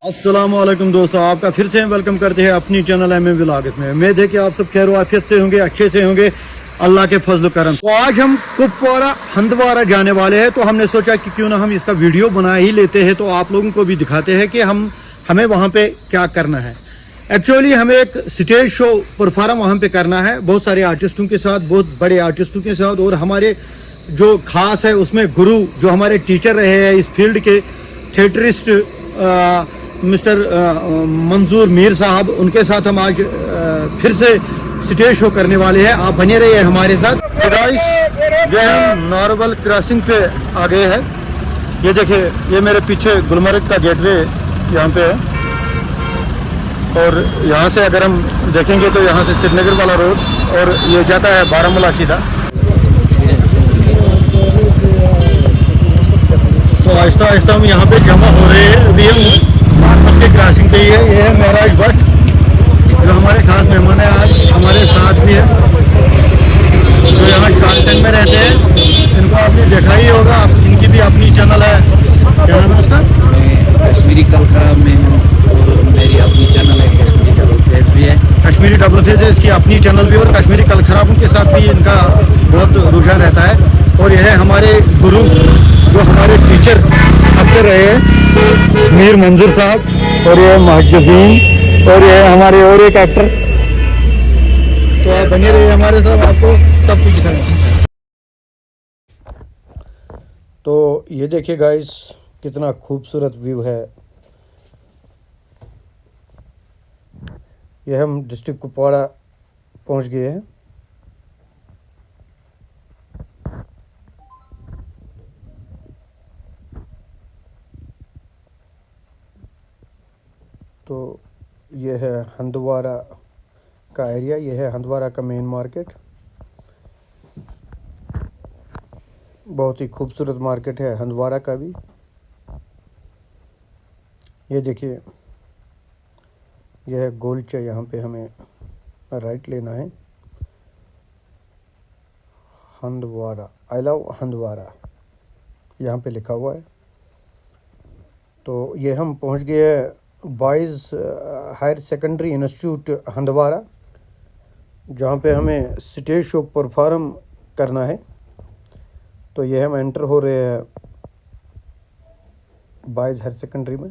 अस्सलामुअलैकुम दोस्तों, आपका फिर से वेलकम करते हैं अपनी चैनल एमएम व्लॉग्स में। उम्मीद है कि आप सब खैर आफियत से होंगे, अच्छे से होंगे, अल्लाह के फजल करम। तो आज हम कुपवारा हंदवारा जाने वाले हैं, तो हमने सोचा कि क्यों ना हम इसका वीडियो बना ही लेते हैं, तो आप लोगों को भी दिखाते हैं कि हमें वहाँ पे क्या करना है। एक्चुअली हमें एक स्टेज शो परफॉर्म वहाँ पे करना है, बहुत सारे आर्टिस्टों के साथ, बहुत बड़े आर्टिस्टों के साथ, और हमारे जो खास है उसमें गुरु जो हमारे टीचर रहे हैं इस फील्ड के, थिएटरिस्ट मिस्टर मंजूर मीर साहब, उनके साथ हम आज फिर से स्टेज शो करने वाले हैं। आप बने रहिए हमारे साथ। गाइस, ये हम नॉर्बल क्रॉसिंग पे आ गए हैं। ये देखिए, ये मेरे पीछे गुलमर्ग का गेटवे यहाँ पे है, और यहाँ से अगर हम देखेंगे तो यहाँ से श्रीनगर वाला रोड, और ये जाता है बारामूला सीधा। तो आहिस्ता आहिस्ता हम यहाँ पे जमा हो रहे हैं। अभी हम के क्रॉसिंग पे ही है। ये है महराज भट्ट, जो हमारे खास मेहमान है, आज हमारे साथ भी है, जो यहाँ शार्टन में रहते हैं। इनको आपने देखा ही होगा, इनकी भी अपनी चैनल है। क्या नाम है उसका? कश्मीरी कलखराब में हूँ, और मेरी अपनी चैनल है कश्मीरी डबल फेस भी है। कश्मीरी डबल फेस है इसकी अपनी चैनल भी, और कश्मीरी कलखराबों के साथ भी इनका बहुत रुझान रहता है। और यह है हमारे गुरु, जो हमारे टीचर अक्सर रहे हैं, मीर मंजूर साहब, और ये महजबीन, और ये हमारे और एक एक्टर। तो आप बने रहिए हमारे साथ, आपको सब कुछ दिखाएंगे। तो ये देखिए गाइस, कितना खूबसूरत व्यू है। ये हम डिस्ट्रिक्ट कुपवाड़ा पहुंच गए हैं। तो ये है हंदवारा का एरिया, ये है हंदवारा का मेन मार्केट। बहुत ही खूबसूरत मार्केट है हंदवारा का भी। ये देखिए, यह है गोलचा, यहाँ पे हमें राइट लेना है। हंदवारा, आई लव हंदवारा यहाँ पे लिखा हुआ है। तो ये हम पहुँच गए हैं boys higher secondary institute Handwara, जहाँ पे हमें स्टेज शो परफॉर्म करना है। तो ये हम एंटर हो रहे हैं बॉयज़ हायर सेकेंडरी में।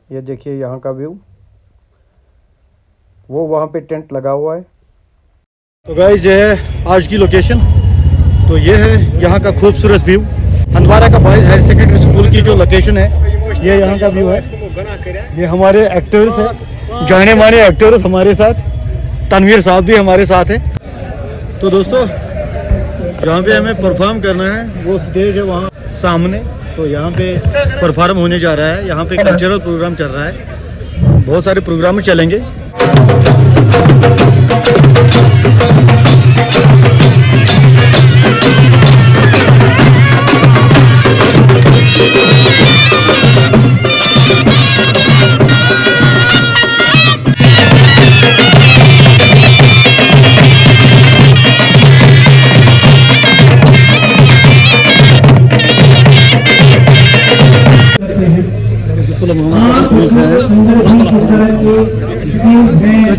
ये देखिए यहाँ का व्यू, वो वहाँ पे टेंट लगा हुआ है। तो गाइस, ये है आज की लोकेशन। तो ये है यहाँ का खूबसूरत व्यू, हंदवारा का बॉयज़ हायर सेकेंडरी स्कूल की जो लोकेशन है, ये यहाँ का व्यू है। ये हमारे एक्टर्स हैं, जाने माने एक्टर्स हमारे साथ, तनवीर साहब भी हमारे साथ है। तो दोस्तों, जहाँ पे हमें परफॉर्म करना है वो स्टेज है वहाँ सामने। तो यहाँ पे परफॉर्म होने जा रहा है। यहाँ पे कल्चरल प्रोग्राम चल रहा है, बहुत सारे प्रोग्राम चलेंगे।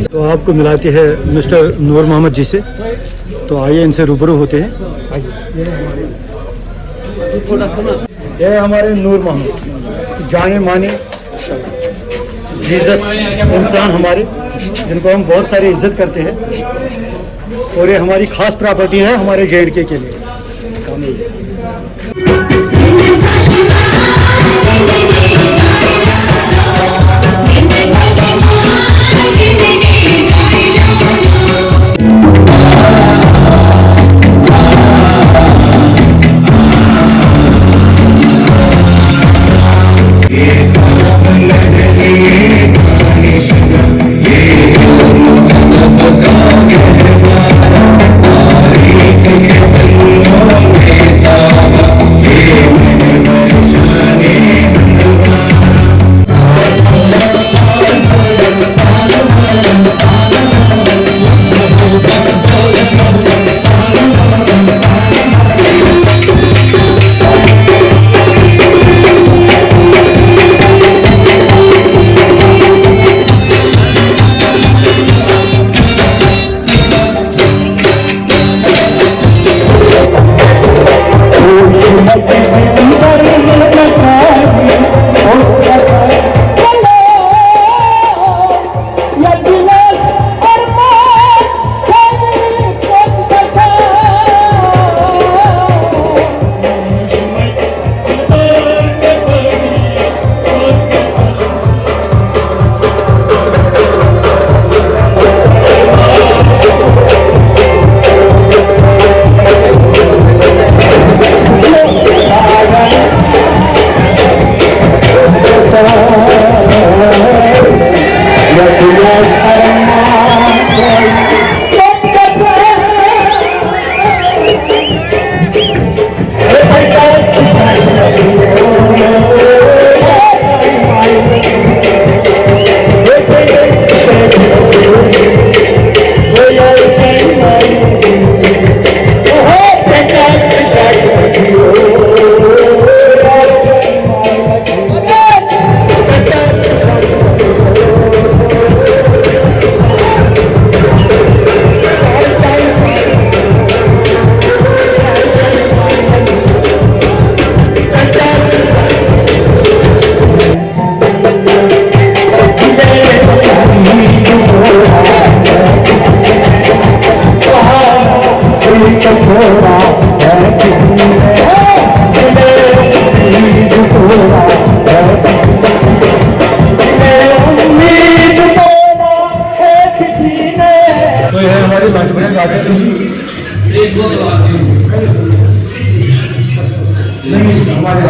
तो आपको मिलाते हैं मिस्टर नूर मोहम्मद जी से। तो आइए इनसे रूबरू होते हैं। ये हमारे नूर मोहम्मद, जाने माने इज्जत इंसान हमारे, जिनको हम बहुत सारी इज्जत करते हैं, और ये हमारी खास प्रॉपर्टी है हमारे JNK के लिए। छोड़ा है किसी ने उम्मीद तोड़ा है उम्मीद तोड़ा है किसी ने। तो ये हमारी बचपन गाते थे नहीं हमारे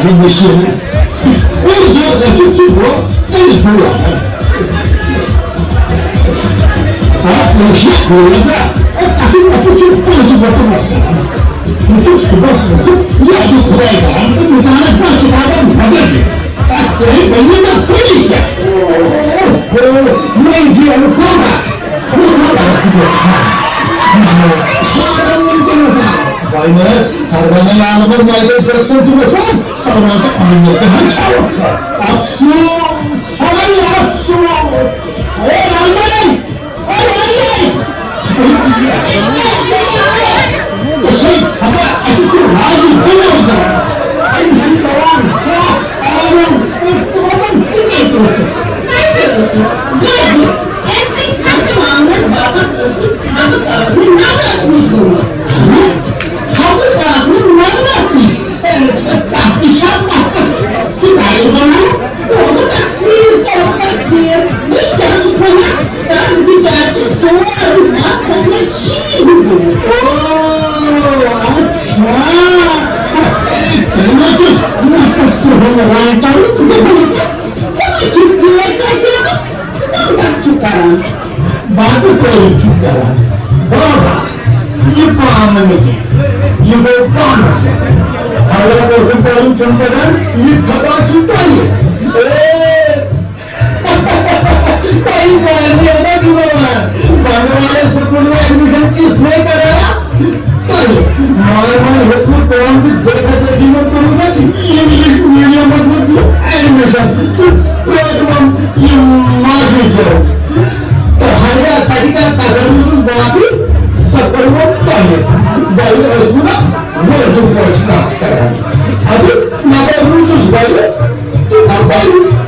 并不是，我觉得是中国最重要的。有些有人在，打电话就不能这么这么扯，你就扯到什么就要就不带的，你啥的上去他的我这里，谁本人的不理解，没一点光的，我他妈不给看。Harganya yang lebih baik dari sebelum sama kami kacau. Absurd, harganya absurd. Harganya. Jadi apa? Itu lagi belum. Ini kawan, kelas orang orang sini terus. Terus. Lagi, eksi hantu mangas bapak terus, bapak ini nagas nih terus. Kamu kamu nagas nih. Pasti siapa sih tahu mana? Kamu taksir. Nicht ganz punya, das bitte zu so çıktılar. Baba, yıpranmamışım. Yıpranmasın. Hala bozuk boyun çıktılar, yıpkadan çıktayı. कई साल ज्यादा क्यों है पढ़ने वाले school में admission किसने कराया नॉर्मल स्कूल कौन भी देखा देखी मत करूंगा इंग्लिश मीडियम मत एडमिशन प्रथम ये मार्गी से तो हर तरीका कसर बाकी सब करूंगा पहले भाई उसमें ना वो जो पहुंचना है अभी ना करूँ तो भाई तो अब भाई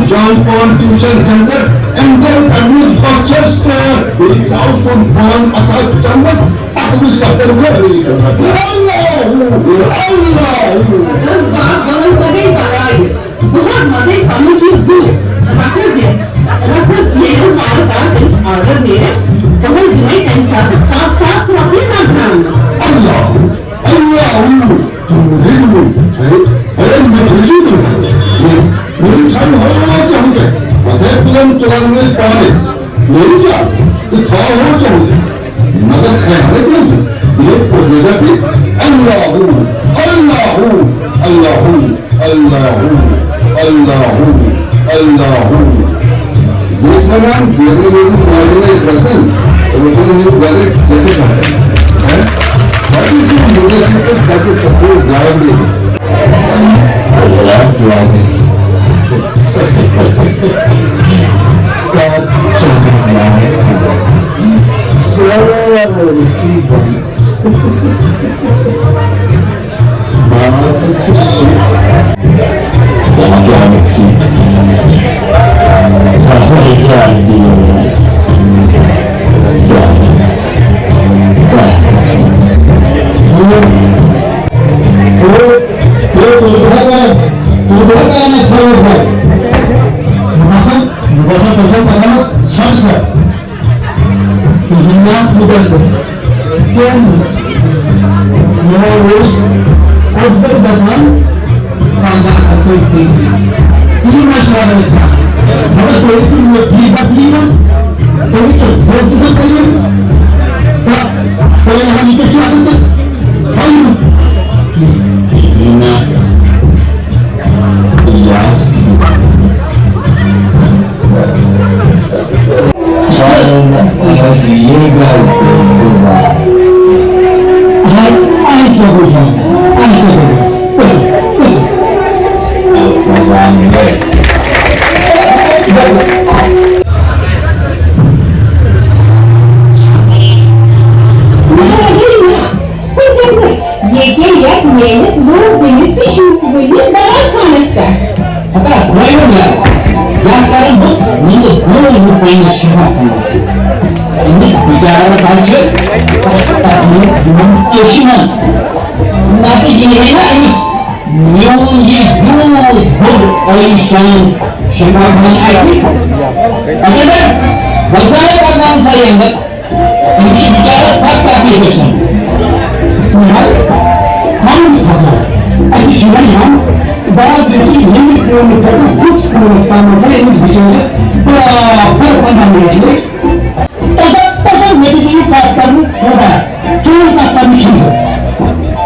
John Paul Tuition Center and then Anuj Rochester. Big house from Bon Attack Chandas. Aku sabda kali. Allah. Das war was lagi parai. Bukan made kamu di zoo. Rakas years war da this order mere. Kamu izin kan saat tak saat suapin nazran. Allah. अरे मैं तुझे मेरी छाई हो चाहूँगे मथे तुलम तुलम में पाले मेरी क्या तो था हो चाहूँगे मगर ख्याल कैसे ये प्रोजेक्ट भी अल्लाहू अल्लाहू अल्लाहू अल्लाहू अल्लाहू अल्लाहू देखना नाम देखने में मायने प्रसन्न तो मुझे नहीं जाने कैसे है बाकी से मुझे सिर्फ बाकी तस्वीर गायब नहीं Allah tuangi, kacau banget, selalu lucu malah tersusuk, jangan lucu, kasih ikan dia, Syembahkan IT. Bagaimana? Bagaimana pandangan saya enggak? Ini bicara sabta application. Nah, kamu sama. Aku cuma yang bahas lagi ini kilometer kuch kurang mana ini bicara berpandangan ini. Pasal medical card kamu berapa? Cuma tak kami cuma.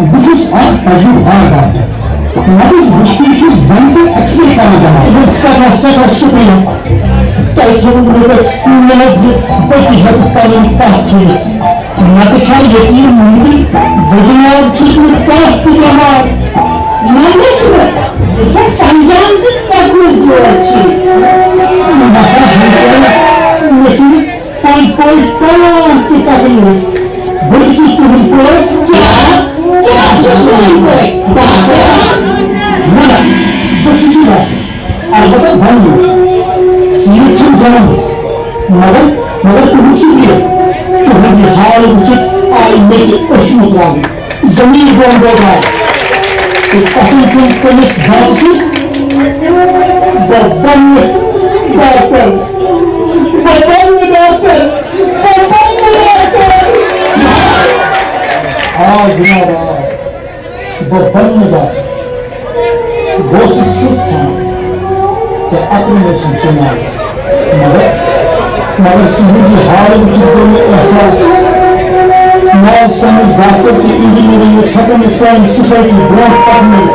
Bukus baju harga. Nabız müşteri zambi aksine kalacak. Bu sakar şüpheli. Kayıtların burada ünlülerce peki yapıkların tahkilit. Natıkar yetiyor mümkün. Bugünler çözümü tahkilamar. Kardeşim, geçen sancağınızı takıyoruz diyorlar ki. Masa hemşehre üretimi polis tahkilamar. Bu süslü koy. Ya çözümün koy. Mana? Begitu lah. Albatta banyak. Sini cenderung. Maka tubuh dia. Tuhan di hal wujud aimnya bersyukur. Zaman berubah. Asal pun penuh bangsa. Bapaknya datang. Benar. Bapaknya datang. Bos susah, saya akan mensusunnya. Maka ini hal yang asal. Mau sama dokter di engineering khatam insan society growth partner.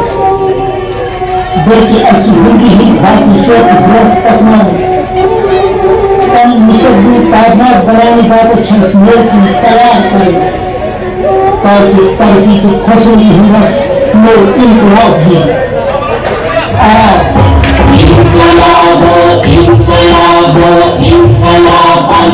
Berarti achievement ini bagi suatu growth partner. Dan misalnya partner berani dapat chance की तैयार करें ताकि तरक्की की खुशहाली हिम्मत में इनकलाब भी Inqilab, inqilab, inqilaban